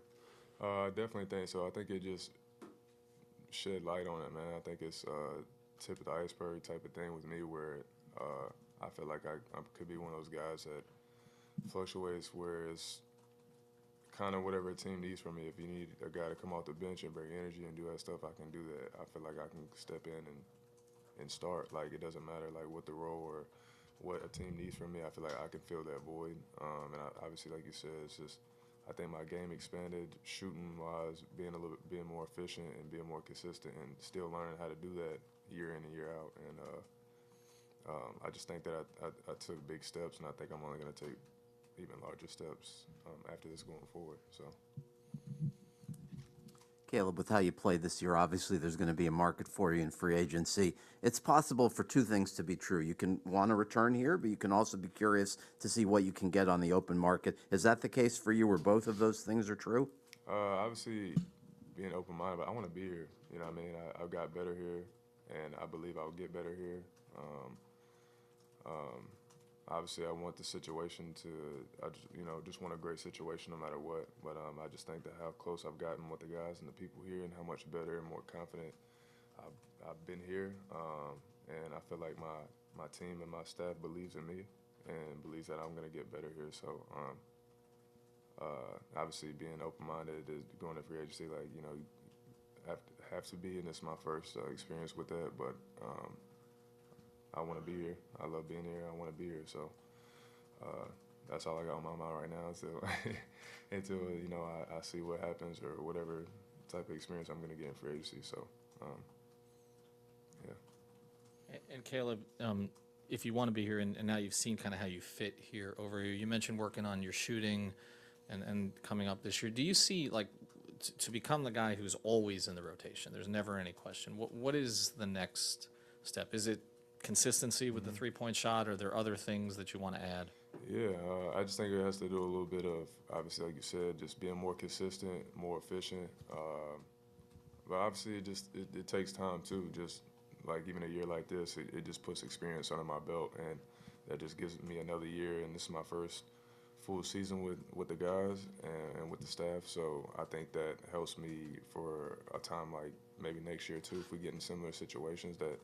I definitely think so. I think it just shed light on it, man. I think it's tip of the iceberg type of thing with me, where I feel like I could be one of those guys that fluctuates, where it's kind of whatever a team needs from me. If you need a guy to come off the bench and bring energy and do that stuff, I can do that. I feel like I can step in and start. Like, it doesn't matter what the role or what a team needs from me. I feel like I can fill that void. And obviously, like you said, it's just, I think my game expanded shooting wise, being more efficient and being more consistent, and still learning how to do that year in and year out. And I just think that I took big steps, and I think I'm only going to take even larger steps after this going forward. So, Caleb, with how you played this year, obviously there's going to be a market for you in free agency. It's possible for two things to be true. You can want to return here, but you can also be curious to see what you can get on the open market. Is that the case for you, where both of those things are true? Obviously, being open-minded, but I want to be here. You know what I mean? I've got better here, and I believe I'll get better here. Obviously, I want the situation I just want a great situation no matter what. But I just think that how close I've gotten with the guys and the people here, and how much better and more confident I've been here. And I feel like my team and my staff believes in me and believes that I'm going to get better here. So obviously, being open-minded is going to free agency. Have to be, and it's my first experience with that. But I want to be here. I love being here. I want to be here. So that's all I got on my mind right now until you know I see what happens or whatever type of experience I'm going to get in free agency. So yeah. And Caleb, if you want to be here, and now you've seen kind of how you fit here over here, you mentioned working on your shooting and coming up this year. Do you see, like, to become the guy who's always in the rotation, there's never any question, what is the next step? Is it consistency with the three-point shot, or are there other things that you want to add? Yeah, I just think it has to do a little bit of, obviously, like you said, just being more consistent, more efficient. But obviously, it takes time, too. Just like even a year like this, it just puts experience under my belt, and that just gives me another year. And this is my first full season with the guys and with the staff. So I think that helps me for a time like maybe next year, too, if we get in similar situations that,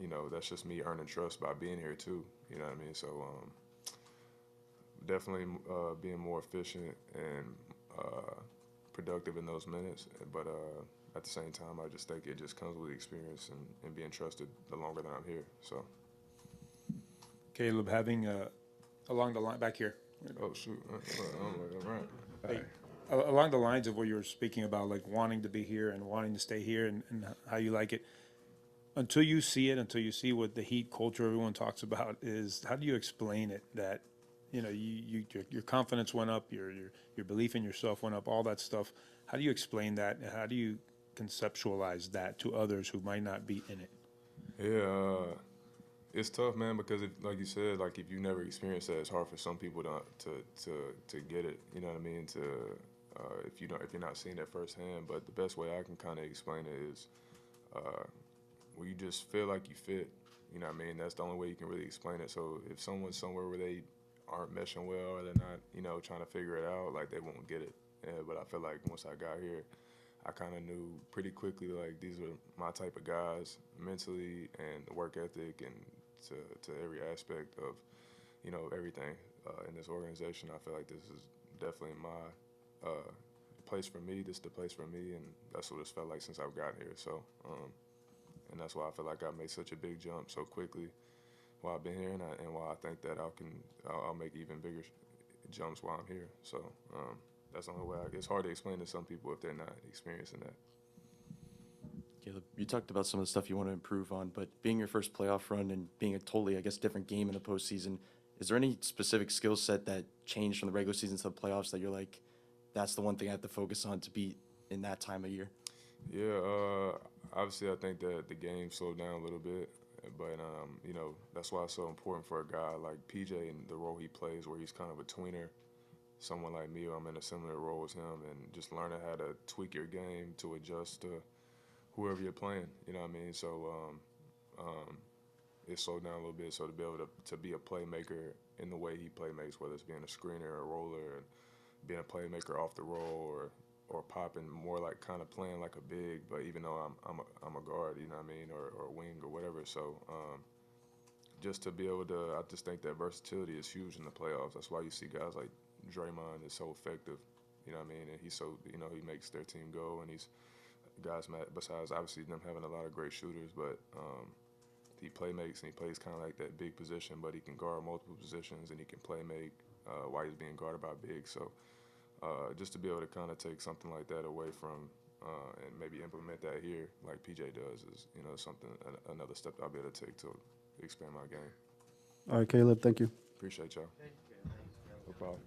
you know, that's just me earning trust by being here, too. You know what I mean? So definitely being more efficient and productive in those minutes. But at the same time, I just think it just comes with experience and being trusted the longer that I'm here. So. Caleb, having along the line back here. Oh shoot! All right. Hey, along the lines of what you were speaking about, like wanting to be here and wanting to stay here and how you like it. Until you see it, until you see what the Heat culture everyone talks about is, how do you explain it that, you know, your confidence went up, your belief in yourself went up, all that stuff. How do you explain that? How do you conceptualize that to others who might not be in it? Yeah, it's tough, man, because like you said, like if you never experienced that, it's hard for some people to get it. You know what I mean? If you're not seeing it firsthand. But the best way I can kind of explain it is, where you just feel like you fit. You know what I mean? That's the only way you can really explain it. So if someone's somewhere where they aren't meshing well, or they're not, you know, trying to figure it out, like they won't get it. Yeah, but I feel like once I got here, I kind of knew pretty quickly, like, these are my type of guys mentally, and the work ethic, and to every aspect of, you know, everything in this organization. I feel like this is definitely my place for me. This is the place for me, and that's what it's felt like since I've gotten here. So, and that's why I feel like I made such a big jump so quickly while I've been here, and why I think that I'll make even bigger jumps while I'm here. So that's the only way. It's hard to explain to some people if they're not experiencing that. Caleb, you talked about some of the stuff you want to improve on, but being your first playoff run and being a totally, I guess, different game in the postseason, is there any specific skill set that changed from the regular season to the playoffs that you're like, that's the one thing I have to focus on to be in that time of year? Yeah, obviously I think that the game slowed down a little bit, but you know, that's why it's so important for a guy like PJ and the role he plays, where he's kind of a tweener, someone like me, I'm in a similar role as him, and just learning how to tweak your game to adjust to whoever you're playing. You know what I mean? So it slowed down a little bit, so to be able to be a playmaker in the way he playmakes, whether it's being a screener or a roller, and being a playmaker off the roll, or popping, more like kind of playing like a big, but even though I'm a guard, you know what I mean, or a wing or whatever. So just to be able to, I just think that versatility is huge in the playoffs. That's why you see guys like Draymond is so effective, you know what I mean, and he's so, you know, he makes their team go, and he's guys, besides obviously them having a lot of great shooters, but he playmakes, and he plays kind of like that big position, but he can guard multiple positions, and he can play make while he's being guarded by big. So just to be able to kind of take something like that away from and maybe implement that here like PJ does is, you know, something, another step I'll be able to take to expand my game. All right, Caleb, thank you. Appreciate y'all. No problem.